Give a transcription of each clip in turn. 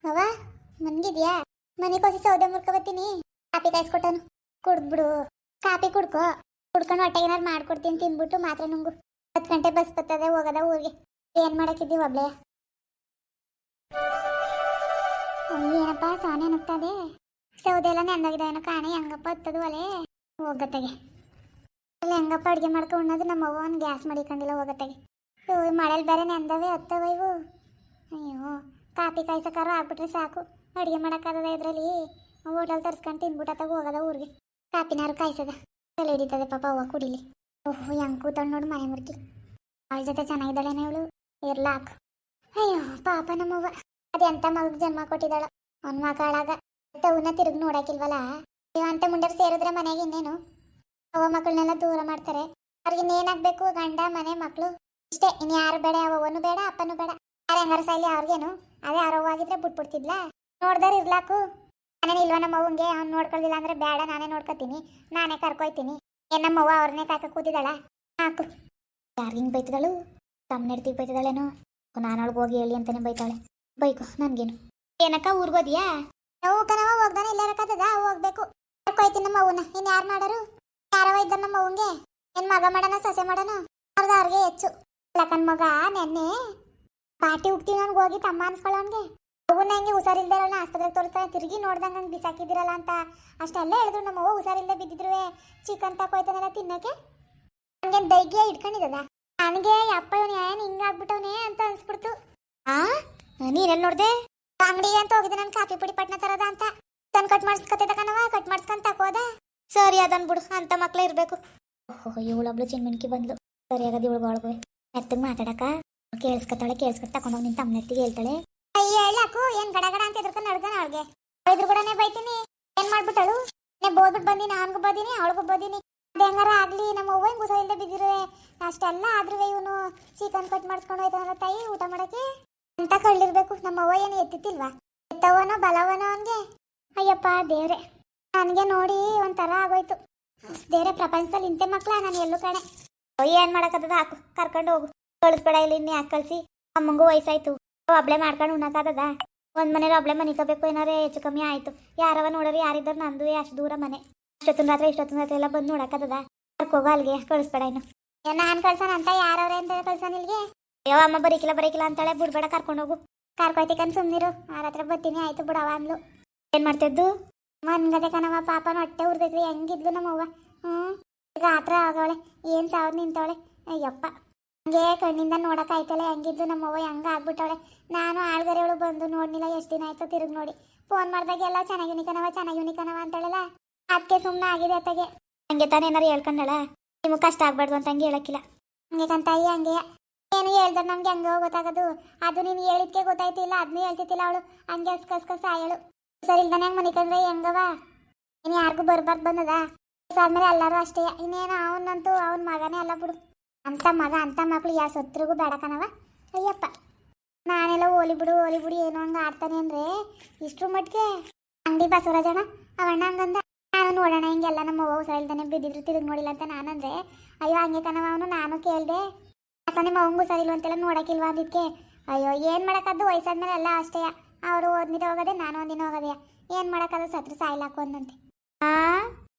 ಅವ ಮನ್ಗಿದ್ಯಾ? ಮನೆ ಕೋಸಿ ಸೌದೆ ಮುರ್ಕೊಬತ್ತೀನಿ. ಕಾಪಿ ಕಾಯಿಸ್ಕೊಟ್ಟನು, ಕುಡ್ದ್ಬಿಡು. ಕಾಪಿ ಕುಡ್ಕೊ, ಕುಡ್ಕೊಂಡು ಹೊಟ್ಟೆಗೆ ಏನಾರು ಮಾಡ್ಕೊಡ್ತೀನಿ, ತಿನ್ಬಿಟ್ಟು ಮಾತ್ರ ನುಂಗು. 10 ಗಂಟೆ ಬಸ್ ಬರ್ತದೆ, ಹೋಗದ ಊರಿಗೆ. ಏನ್ ಮಾಡಕ್ಕಿದ್ದೀವಿ ಒಬ್ಳೆ? ಏನಪ್ಪ ಸಾನೆ ನುಗ್ತದೆ. ಸೌದೆ ಎಲ್ಲ ನೆಂದಾಗಿದೆ ಏನೋ ಕಾಣೆ. ಹೆಂಗಪ್ಪ ಹತ್ತದು ಒಲೆ ಹೋಗತ್ತೆಗೆ. ಅಲ್ಲಿ ಹೆಂಗಪ್ಪ ಅಡುಗೆ ಮಾಡ್ಕೊಂಡು ಉಣ್ಣೋದು? ನಮ್ಮ ಅವ್ವ ಒಂದು ಗ್ಯಾಸ್ ಮಡಿಕೊಂಡಿಲ್ಲ ಹೋಗತ್ತೆಗೆ. ಮಳೆಲಿ ಬೇರೆ ನೆಂದವೆ ಹತ್ತವ ಇವು. ಅಯ್ಯೋ, ಕಾಪಿ ಕಾಯ್ಸಕ್ಕಾರು ಆಗ್ಬಿಟ್ರೆ ಸಾಕು. ಅಡುಗೆ ಮಾಡೋಕ್ಕಾಗದ ಇದರಲ್ಲಿ. ಹೋಟೆಲ್ ತರ್ಸ್ಕೊಂಡು ತಿನ್ಬಿಟ್ಟು ಹೋಗದ ಊರಿಗೆ. ಕಾಪಿನಾರು ಕಾಯ್ಸದ ತಲೆ ಹಿಡಿತದೆ ಪಾಪ ಅವ್ವ ಕುಡಿಲಿ. ಓಹ್, ಹೆಂಗೆ ಕೂತಾಳು ನೋಡು ಮನೆ ಮುರ್ಕಿ. ಅವಳ ಜೊತೆ ಚೆನ್ನಾಗಿದ್ದಾಳೇನೆ ಇವಳು. ಇರ್ಲಾಕ್. ಅಯ್ಯೋ ಪಾಪ ನಮ್ಮವ್ವ ಅದೆಂತ ಮಗಗೆ ಜನ್ಮ ಕೊಟ್ಟಿದ್ದಾಳ. ಅವ್ನ ಮಕ್ಕಳಾಗ ತವನ್ನ ತಿರುಗಿ ನೋಡಾಕಿಲ್ವಲ್ಲ. ಅಂತ ಮುಂಡರ್ ಸೇರಿದ್ರೆ ಮನೆಗೆ ಇನ್ನೇನು ಅವ ಮಕ್ಕಳನ್ನೆಲ್ಲ ದೂರ ಮಾಡ್ತಾರೆ. ಅವ್ರಿಗೆ ಇನ್ನೇನಾಗಬೇಕು? ಗಂಡ ಮನೆ ಮಕ್ಕಳು ಇಷ್ಟೇ. ಇನ್ನು ಯಾರು ಬೇಡ, ಅವನು ಬೇಡ, ಅಪ್ಪನೂ ಬೇಡ. ಯಾರು ಹೆಂಗಾರ ಸಾಯ್ಲಿ ಅವ್ರಿಗೇನು? ಅದೇ ಆರೋಗ್ಯವಾಗಿದ್ರೆ ಬಿಟ್ಬಿಡ್ತಿದ್ಲ. ನೋಡ್ದಾರ ಇರ್ಲಾಕು. ನಾನೇನು ಇಲ್ವ ನಮ್ಮ ಅವ್ವನ್ಗೆ? ಅವ್ನು ನೋಡ್ಕೊಳ್ದಿಲ್ಲ ಅಂದ್ರೆ ಬೇಡ, ನಾನೇ ನೋಡ್ಕೊತೀನಿ, ನಾನೇ ಕರ್ಕೊಯ್ತೀನಿ. ಏನ್ ನಮ್ಮವ್ವ ಅವ್ರನ್ನೇ ಕಾಕ ಕೂತಿದ್ದಾಳ? ಹಾಕು. ಯಾರಿಗಿಂಗ್ ಬೈತಿದ್ದಾಳು? ತಮ್ಮನೆಡ್ತಿಗೆ ಬೈತಿದ್ದಾಳೇನೋ. ನಾನು ಅವಳಿಗೆ ಹೋಗಿ ಹೇಳಿ ಅಂತಾನೆ ಬೈತಾಳೆ. ಬೈಕು ನನ್ಗೇನು. ಏನಕ್ಕ ಊರ್ಗೋದಿಯಾ? ನಾವು ಕಣವ ಹೋಗ್ದಾನೆ ಇಲ್ಲ ಇರಕತ್ತದ. ಹೋಗ್ಬೇಕು. ಕರ್ಕೊಯ್ತೀನಿ ನಮ್ಮ ಅವ್ವನ. ಇನ್ನು ಯಾರು ಮಾಡರು? ಯಾರವ ಇದ್ದ ನಮ್ಮ ಅವ್ವಂಗೆ? ಏನ್ ಮಗ ಮಾಡೋಣ ಸೊಸೆ ಮಾಡೋಣ? ಅವ್ರಿಗೆ ಹೆಚ್ಚು. ಲಕ್ಕನ್ ಮಗ ನೆನ್ನೆ ಪಾರ್ಟಿ ಹೋಗ್ತೀವಿ ನನ್ಗೆ ಹೋಗಿ ತಮ್ಮ ಅನ್ಸ್ಕೊಳ್ಳೋನ್ಗೆ. ಅವನ್ನ ಹಂಗೆ ಹುಷಾರಿಲ್ದೇ ಇರೋಣ ಆಸ್ಪತ್ರೆಗೆ ತೋರಿಸ್ತಾನೆ. ತಿರುಗಿ ನೋಡ್ದಂಗೆ ಹಂಗೆ ಬಿಸಾಕಿದಿರಲ್ಲ ಅಂತ ಅಷ್ಟೆಲ್ಲ ಹೇಳಿದ್ರು. ನಮ್ಮ ಅವ್ವ ಹುಷಾರಿಲ್ದೆ ಬಿದ್ದಿದ್ರು ಚಿಕನ್ ತಕೋಯ್ತಾನೆಲ್ಲ ತಿನ್ನೋಕೆ. ನನಗೆ ದೈಗ್ಯ ಇಟ್ಕೊಂಡಿದ್ದದ. ನನಗೆ ಅಪ್ಪ ಇವನು ಏನು ಹಿಂಗಾಗ್ಬಿಟ್ಟವನೇ ಅಂತ ಅನ್ಸ್ಬಿಡ್ತು. ನೀನೆಲ್ಲಿ ನೋಡ್ದೆ? ಅಂಗಡಿಗೆ ಅಂತ ಹೋಗಿದ್ದೆ ನಾನು ಕಾಫಿ ಪುಡಿ ಪಟ್ನ ತರದ ಅಂತ. ತನ್ ಕಟ್ ಮಾಡಿಸ್ಕೊತಿದ್ದ ಕಣವ. ಕಟ್ ಮಾಡಿಸ್ಕೊಂತ ತಕೋದ. ಸರಿ ಅದನ್ ಬಿಡು, ಅಂತ ಮಕ್ಳೇ ಇರ್ಬೇಕು. ಓಹೋ, ಇವಳೊಬ್ಳು ಚಿನ್ಮನ್ಕಿ ಬಂದ್ಲು. ಸರಿಯಾಗದ ಇವಳು ಬಾಳ್ಗುವೆ ಮೆತ್ತಗೆ ಮಾತಾಡಕ. ಕೇಳಿಸ್ಕೊತಾಳೆ. ಕೇಳಿಸ್ಕೊತ ತಕೊಂಡೋಗಿ ನಿನ್ ತಮ್ಮನೆತ್ತಿಗೆ ಹೇಳ್ತಾಳೆ. ಅಯ್ಯ ಹೇಳಾಕು ಏನ್ ಗಡಗಡ ಅಂತ ಎದ್ರಕೊಂಡು ನಡ್ದಾನ. ಅವಳಿಗೆ ಇದ್ರ ಕೂಡನೇ ಬೈತೀನಿ. ಏನ್ ಮಾಡ್ಬಿಟ್ಟಳು? ಬೋದ್ಬಿಟ್ಟು ಬಂದಿನಿ, ಅವನಿಗೂ ಬೋದಿನಿ, ಅವಳಿಗೂ ಬೋದಿನಿ. ಅದು ಹೆಂಗಾರ ಆಗ್ಲಿ. ನಮ್ಮ ಅವ್ವ ಹೆಂಗ್ ಗುಸ ಇಲ್ಲದೆ ಬಿದ್ದಿರುವೆ. ಅಷ್ಟೆಲ್ಲ ಆದ್ರೂ ಇವನು ಚಿಕನ್ ಕಟ್ ಮಾಡಿಸ್ಕೊಂಡು ಹೋಯ್ತಾನಲ್ಲ ತಾಯಿ ಊಟ ಮಾಡಕ್ಕೆ ಅಂತ ಕಳ್ಳಿರ್ಬೇಕು. ನಮ್ಮ ಅವ್ವ ಏನು ಎತ್ತಿತ್ತಿಲ್ವಾ? ಎತ್ತವನೋ ಬಲವನೋ ಅವನ್ಗೆ. ಅಯ್ಯಪ್ಪ ದೇವ್ರೆ, ನನಗೆ ನೋಡಿ ಒಂಥರ ಆಗೋಯ್ತು. ದೇವ್ರೆ, ಪ್ರಪಂಚದಲ್ಲಿ ಇಂತೆ ಮಕ್ಳ ನಾನು ಎಲ್ಲೂ ಕಣೆ. ಏನ್ ಮಾಡಕ್ಕದ? ಹಾಕು, ಕರ್ಕೊಂಡು ಹೋಗು. ಕಳಿಸ್ಬೇಡ ಇಲ್ಲಿ. ಇನ್ನು ಯಾಕೆ ಕಳಿಸಿ? ಅಮ್ಮಂಗೂ ವಯಸ್ಸಾಯ್ತು. ಒಬ್ಳೆ ಮಾಡ್ಕೊಂಡು ಉಣ್ಣಕ್ಕಾಗದ? ಒಂದ್ ಮನೇಲಿ ಒಬ್ಳೆ ಮನಿಕೋಬೇಕು. ಏನಾರೇ ಹೆಚ್ಚು ಕಮ್ಮಿ ಆಯ್ತು. ಯಾರವ ನೋಡ್ರಿ ಯಾರಿದ್ದಾರೆ? ನಂದು ಅಷ್ಟು ದೂರ ಮನೆ. ಇಷ್ಟೊತ್ತಿನ ರಾತ್ರಿ ಎಲ್ಲ ಬಂದು ನೋಡಕ್ಕದ? ಕರ್ಕೋಗ ಅಲ್ಲಿಗೆ. ಕಳಿಸ್ಬೇಡ ಇನ್ನು. ನಾನು ಕಳ್ಸೋಣ ಅಂತ ಯಾರವ್ರೆ ಅಂತ ಕಳ್ಸೋಣ ಇಲ್ಲಿಗೆ? ಅಯ್ಯೋ ಅಮ್ಮ ಬರೀಕಿಲ್ಲ ಅಂತಾಳೆ. ಬಿಡ್ಬೇಡ, ಕರ್ಕೊಂಡೋಗು. ಕರ್ಕೊಯ್ತಿಕನ್ ಸುಮ್ನಿರು. ಹತ್ರ ಬರ್ತೀನಿ ಆಯ್ತು ಬಿಡವ ಅಂದ್ಲು. ಏನ್ ಮಾಡ್ತಿದ್ದು? ಮನ್ಗದೆ ಕಣವ. ಪಾಪನ ಹೊಟ್ಟೆ ಉರ್ದೈತ್ವಿ. ಹೆಂಗಿದ್ಲು ನಮ್ಮವ್ವ. ಈಗ ಆತ್ರ ಆಗವಳೆ. ಏನ್ ಸಾವ್ದು ನಿಂತವಳೆ. ಅಯ್ಯಪ್ಪ, ಹಂಗೆ ಕಣ್ಣಿಂದ ನೋಡಕ್ ಆಯ್ತಲ್ಲ. ಹೆಂಗಿದ್ಲು ನಮ್ಮವ್ವ, ಹೆಂಗ ಆಗ್ಬಿಟ್ಟವಳೆ. ನಾನು ಆಳ್ಗರೆಯವಳು ಬಂದು ನೋಡ್ನಿಲ್ಲ. ಎಷ್ಟು ದಿನ ಆಯ್ತು ತಿರುಗಿ ನೋಡಿ. ಫೋನ್ ಮಾಡ್ದಾಗೆಲ್ಲ ಚೆನ್ನಾಗಿವ್ನಿ ಕಣವ ಅಂತೇಳಲ್ಲ. ಅದಕ್ಕೆ ಸುಮ್ಮನೆ ಆಗಿದೆ ಅತ್ತಗೆ. ಹಂಗೆ ತಾನೇ ಏನಾರು ಹೇಳ್ಕೊಂಡಳ? ನಿಮಗೆ ಕಷ್ಟ ಆಗ್ಬಾರ್ದು ಅಂತ ಹಂಗೆ ಹೇಳಕ್ಕಿಲ್ಲ. ಹಂಗೆ ಕಂತಾಯಿ ಹಂಗೆ ಏನು ಹೇಳ್ದ್ರೆ ನಮ್ಗೆ ಹೆಂಗ ಗೊತ್ತಾಗೋದು? ಅದು ನೀನು ಹೇಳಿದ್ಕೆ ಗೊತ್ತಾಯ್ತಿಲ್ಲ. ಅದನ್ನೂ ಹೇಳ್ತಿತ್ತಿಲ್ಲ ಅವಳು. ಹಂಗೆ ಕಸ್ ಆಯಳು. ಸರಿ ಇಲ್ದಾನೆ ಹೆಂಗೆ ಮನಿಕಂದ್ರೆ ಹೆಂಗವ? ಇನ್ನು ಯಾರಿಗೂ ಬರ್ಬಾರ್ದು ಬಂದದ? ಆದ್ಮೇಲೆ ಎಲ್ಲರೂ ಅಷ್ಟೇ. ಇನ್ನೇನು ಅವನಂತೂ ಅವನ ಮಗನೇ ಅಲ್ಲ ಬಿಡು. ಅಂತ ಮಗ ಅಂತ ಮಕ್ಳು ಯಾವ ಸತ್ರಿಗೂ ಬೇಡ ಕಣವ. ಅಯ್ಯಪ್ಪ, ನಾನೆಲ್ಲ ಹೋಲಿ ಬಿಡು ಏನು ಹಂಗೆ ಆಡ್ತಾನೆ ಅಂದರೆ ಇಷ್ಟ್ರ ಮಟ್ಟಿಗೆ. ಅಂಗಡಿ ಬಸವರಾಜಣ್ಣ ಅವಣ್ಣ ಹಂಗಂದ. ನಾನು ನೋಡೋಣ ಹಿಂಗೆಲ್ಲ ನಮ್ಮ ಅವ್ವ ಹುಷಾರಿಲ್ದಾನೆ ಬಿದ್ದಿದ್ರು ತಿರುಗಿ ನೋಡಿಲ್ಲ ಅಂತ ನಾನಂದ್ರೆ. ಅಯ್ಯೋ ಹಂಗೆ ಕಣವ ಅವನು. ನಾನು ಕೇಳಿದೆ ಯಾಕಂದ್ರೆ ನಿಮ್ಮ ಅವಂಗೂ ಹುಷಾರಿಲ್ವಂತೆಲ್ಲ ನೋಡೋಕ್ಕಿಲ್ವಾ ಅಂದಿದ್ಕೆ. ಅಯ್ಯೋ ಏನು ಮಾಡೋಕ್ಕದ್ದು? ವಯಸ್ಸಾದ್ಮೇಲೆ ಎಲ್ಲ ಅಷ್ಟೇ. ಅವರು ಒಂದಿನ ಹೋಗೋದೆ, ನಾನು ಒಂದಿನ ಹೋಗೋದೆ. ಏನು ಮಾಡೋಕ್ಕದು? ಸತ್ರ ಸಾಯ್ಲಾಕು ಅಂದಂತೆ.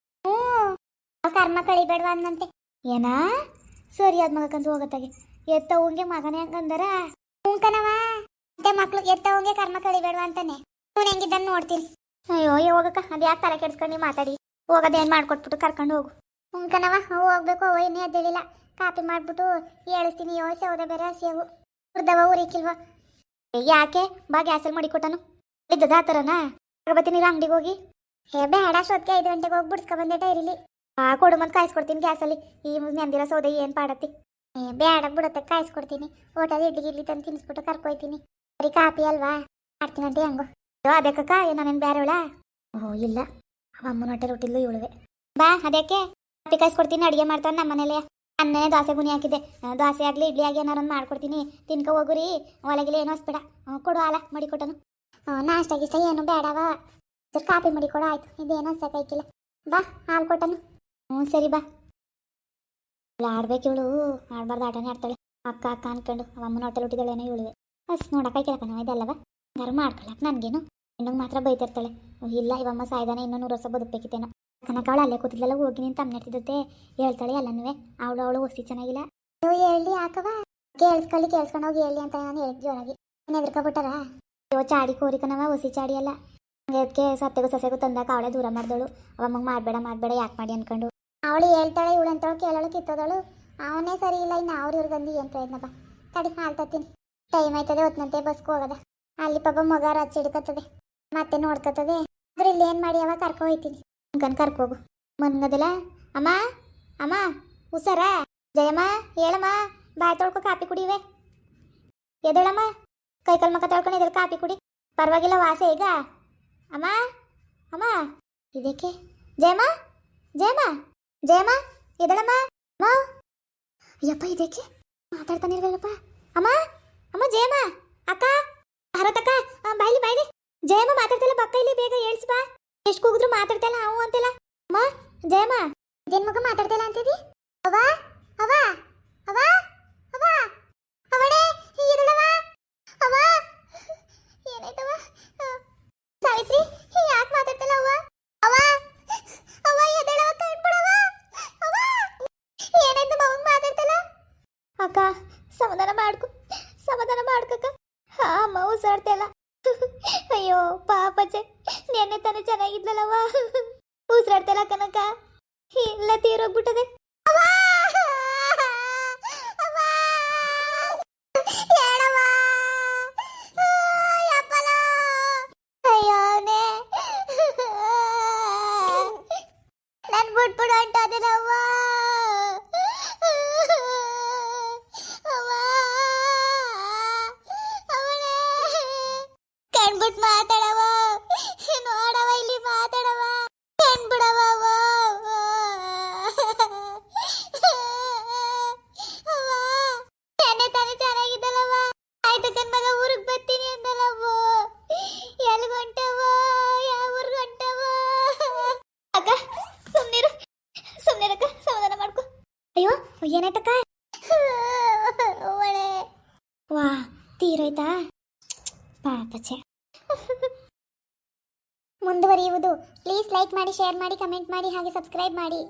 ಕರ್ಮ ಕಳಿಬೇಡವಾ ಅಂದಂತೆ. ಏನಾ? ಸರಿ ಅದ್ ಮಗಕ್ಕಂತೂ ಹೋಗತ್ತಾಗೆ. ಎತ್ತವಂಗೆ ಮಗನೇ ಹಂಗಂದಾರ. ಕಣವ ಮತ್ತೆ ಮಕ್ಳು ಎತ್ತವಂಗೆ ಕರ್ಮ ಕಳಿಬೇಡವಾ ಅಂತಾನೆ. ಇವನು ಹೆಂಗಿದ್ದಾನೆ ನೋಡ್ತೀನಿ. ಅಯ್ಯೋ ಹೋಗಕ್ಕ, ಅದು ಯಾಕೆ ತಲೆ ಕೆಡ್ಸ್ಕೊಂಡು ಮಾತಾಡಿ? ಹೋಗೋದೇನು ಮಾಡ್ಕೊಟ್ಬಿಟ್ಟು ಕರ್ಕೊಂಡು ಹೋಗು. ಕಣವ ಹೋಗ್ಬೇಕು. ಅವ ಇನ್ನೇ ಎದ್ದೇಳಿಲ್ಲ. ಕಾಪಿ ಮಾಡ್ಬಿಟ್ಟು ಹೇಳಿಸ್ತೀನಿ. ಸೌದೆ ಬೇರೆ ಹಸಿಯವು ಹುರ್ದವ ಉರಿಕಿಲ್ವ? ಯಾಕೆ ಬಾ, ಗ್ಯಾಸಲ್ಲಿ ಮಡಿಕೊಟ್ಟನು. ಇದ್ದದ ಆ ಥರನಾ? ಬರ್ತೀನಿ ಅಂಗಡಿಗೆ ಹೋಗಿ. ಬೇಡ, ಅಷ್ಟೊತ್ತಿಗೆ 5 ಗಂಟೆಗೆ ಹೋಗಿ ಬಿಡ್ಸ್ಕೊಬಂದೆ ಡೈರಿಲಿ. ಕೊಡು ಮತ್ತೆ ಕಾಯಿಸ್ಕೊಡ್ತೀನಿ ಗ್ಯಾಸಲ್ಲಿ. ಈ ನೆಂದಿರೋ ಸೌದೆ ಏನು ಪಾಡತ್ತಿ? ಬೇಡ ಬಿಡತ್ತೆ, ಕಾಯಿಸ್ಕೊಡ್ತೀನಿ. ಹೋಟೆಲ್ ಇಡ್ಲಿ ತಂದು ತಿನ್ನಿಸ್ಬಿಟ್ಟು ಕರ್ಕೊಯ್ತೀನಿ. ಬರೀ ಕಾಪಿ ಅಲ್ವಾ? ಮಾಡ್ತೀನಂತೆ ಹೆಂಗೋ. ಅದಕ್ಕಕ್ಕ ನಾನೇನು ಬೇರೆವಳ? ಓಹೋ ಇಲ್ಲ, ಅಮ್ಮನ ಹೊಟ್ಟೆ ರೊಟ್ಟಿಲ್ಲು ಇವಳುವೆ. ಬಾ ಅದಕ್ಕೆ ಕಾಪಿ ಕಾಯಿಸ್ಕೊಡ್ತೀನಿ. ಅಡುಗೆ ಮಾಡ್ತಾನೆ ನಮ್ಮ ಮನೇಲೆ. ಅನ್ನೇ ದೋಸೆ ಗುಣಿ ಹಾಕಿದ್ದೆ. ದೋಸೆ ಆಗಲಿ ಇಡ್ಲಿ ಆಗಿ ಏನಾರು ಒಂದು ಮಾಡ್ಕೊಡ್ತೀನಿ. ತಿನ್ಕೊ ಹೋಗುರಿ. ಒಳಗಿಲ್ಲ ಏನೋ ಹೊಸ್ಬೇಡ. ಕೊಡು ಹಾಲ ಮಡಿಕೊಟ್ಟನು. ನಾಷ್ಟ ಗಿಷ್ಟ ಏನು ಬೇಡವ. ಕಾಪಿ ಮಡಿಕೊಡು ಆಯ್ತು. ಇದೇನು ಹಸಕಾಯ್ಕಿಲ್ಲ. ಬಾ ಹಾಲು ಕೊಟ್ಟನು. ಸರಿ ಬಾ. ಆಡ್ಬೇಕು ಇವಳು. ಆಡ್ಬಾರ್ದು ಆಟನೇ ಆಡ್ತಾಳೆ. ಅಕ್ಕ ಅನ್ಕೊಂಡು ಅಮ್ಮನ ಹೋಟೆಲ್ ಹುಟ್ಟಿದಾಳೇನೋ ಇವಳುವೆ. ನೋಡಕ್ಕಾಯ್ಕಿಲ್ಲ ಕಣವ ಇದಲ್ಲವ. ಗರ್ ಮಾಡ್ಕೊಳಕ್ ನನಗೇನು ಇನ್ನೊಂದು ಮಾತ್ರ ಬೈತಿರ್ತಾಳೆ ಇಲ್ಲ ಇವಮ್ಮ ಸಾಯ್ದಾನೆ ಇನ್ನೂ 100 ವರ್ಷ ಬದುಕಬೇಕಿತ್ತೇನೋ ಕನಕ ಅವಳು ಅಲ್ಲೇ ಕೂತಿದ್ಲಲ್ಲ ಹೋಗಿ ನಿಂತು ತಮ್ಮನೆಡ್ತಿದ್ದೆ ಹೇಳ್ತಾಳೆ ಎಲ್ಲನೂ ಅವಳು ಹೊಸಿ ಚೆನ್ನಾಗಿಲ್ಲ ಹೇಳಿ ಯಾಕವ ಕೇಳಿಸ್ಕೊಂಡು ಹೋಗಿ ಹೇಳಿ ಅಂತ ನಾನು ಹೇಳಿದ್ ಜೋರಾಗಿ ಎದ್ರಕೊಬಿಟ್ಟಾರ ಅಯ್ಯೋ ಚಾಡಿ ಕೋರಿಕನವ ಹೊಸಿ ಚಾಡಿ ಅಲ್ಲ ಅದಕ್ಕೆ ಸತ್ತೆಗೂ ಸಸೆಗೂ ತಂದಾಕ ಅವಳೇ ದೂರ ಮಾಡ್ದಳು ಅವಮ್ಮಂಗೆ ಮಾಡಬೇಡ ಯಾಕೆ ಮಾಡಿ ಅನ್ಕೊಂಡು ಅವಳು ಹೇಳ್ತಾಳೆ ಇವಳು ಅಂತವಳು ಕೇಳೋಳು ಕಿತ್ತೋದಳು ಅವನೇ ಸರಿ ಇಲ್ಲ ಇನ್ನು ಅವ್ರ ಗಂದಿ ಏನು ಪ್ರಯತ್ನಪ್ಪ ತಡಿ ಹಾಲ್ತತ್ತೀನಿ ಟೈಮ್ ಆಯ್ತದೆ ಹೊತ್ತಂತೆ ಬಸ್ಗೆ ಹೋಗದ ಅಲ್ಲಿ ಪಾಪ ಮಗ ರಚ್ಚ ಹಿಡ್ಕತ್ತದೆ ಮತ್ತೆ ನೋಡ್ಕೊತದೆ ಆದ್ರೆ ಇಲ್ಲಿ ಏನು ಮಾಡಿ ಅವಾಗ ಕರ್ಕೊ ಹೋಯ್ತೀನಿ ಕರ್ಕೋಗು ಮನ್ಗದಿಲ್ಲ ಅಮ್ಮ ಅಮ್ಮ ಹುಷಾರ ಜಯಮ್ಮ ಹೇಳಮ್ಮ ಬಾಯ್ ತೊಳ್ಕೊ ಕಾಪಿ ಕುಡಿವೆ ಎದಳಮ್ಮ ಕೈಕಲ್ ಮಕ್ಕ ತೊಳ್ಕೊಂಡು ಎದಳು ಕಾಪಿ ಕುಡಿ ಪರವಾಗಿಲ್ಲ ವಾಸ ಈಗ ಅಮ್ಮ ಅಮ್ಮ ಇದಕ್ಕೆ ಜಯಮ್ಮ ಜಯಮ್ಮ ಜಯಮ್ಮ ಎದಳಮ್ಮ ಅಮ್ಮ ಅಯ್ಯಪ್ಪ ಇದಕ್ಕೆ ಮಾತಾಡ್ತಾನಿರ್ವಲ್ಲಪ್ಪ ಅಮ್ಮ ಅಮ್ಮ ಜಯಮ್ಮ ಅಕ್ಕ ಹರತಕ್ಕ ಬಾಯ್ಲಿ ಜಯಮ್ಮ ಮಾತಾಡ್ತಲ್ಲ ಬಕ್ಕ ಇಲ್ಲಿ ಬೇಗ ಹೇಳ್ಸ್ ಬಾ ಎಷ್ಟು ಕೂಗಿದ್ರು ಮಾತಾಡ್ತಲ್ಲ ಅವು ಅಂತೆಲ್ಲ ಅಮ್ಮ ಜಯಮ್ಮ ಇದೇನ್ ಮಗ ಮಾತಾಡ್ತಲ್ಲ ಅಂತಿದಿ ಅವ ಅವ ಅವ ಅವ ಅವಳೇ ಇರಳವ ಅವ ಏನಾಯ್ತವ ಸಾವಿತ್ರಿ ಯಾಕೆ ಮಾತಾಡ್ತಲ್ಲ ಅವ್ವ ಅವ ಅವ ಎದಳವ ಕಣ್ಬಿಡವ ಅವ ಏನಾಯ್ತು ಮಗನ್ ಮಾತಾಡ್ತಲ್ಲ ಅಕ್ಕ ಸಮಾಧಾನ ಮಾಡ್ಕಕ್ಕ ಹಾ ಅಮ್ಮ ಉಸಾಡ್ತಲ್ಲ ಅಯ್ಯೋ ಪಾಪಚ್ಚೆ ನೆನ್ನೆ ತಾನೇ ಚೆನ್ನಾಗಿದ್ಲಲ್ಲವ ಉಸಿರಾಡ್ತಲ್ಲ ಕನಕ ಇಲ್ಲ ತೀರೋಗ್ಬಿಟ್ಟದೆ ನನ್ ಬಿಟ್ಬಿಡು ಅಂಟದನವ್ವ ಕಣ್ಬಿಟ್ ಮಾತಾಡವ ನೋಡವ ಇಲ್ಲಿ ಮಾತಾಡವ ಕಣ್ಬಿಡವ ನೆನ್ನೆ ತಾನೇ ಚೆನ್ನಾಗಿದ್ದಲ್ಲವ ಆಯ್ತು ಕಣ್ಮಗ ಊರಿಗೆ ಬರ್ತೀನಿ ಅಂದಲ್ಲವ ಎಲ್ಲಿ ಹೊಂಟವ ಯಾವ ಊರಿಗೆ ಹೊಂಟವ ಅಕ್ಕ ಸುಮ್ನಿರಕ್ಕ ಸಮಾಧಾನ ಮಾಡ್ಕೊ ಅಯ್ಯೋ ಏನಾಯ್ತಕ್ಕ ವಾ ತೀರೋಯ್ತಾ ಪಾಪಚೆ ಮುಂದುವರಿಯುವುದು ಪ್ಲೀಸ್ ಲೈಕ್ ಮಾಡಿ ಶೇರ್ ಮಾಡಿ ಕಮೆಂಟ್ ಮಾಡಿ ಹಾಗೆ ಸಬ್ಸ್ಕ್ರೈಬ್ ಮಾಡಿ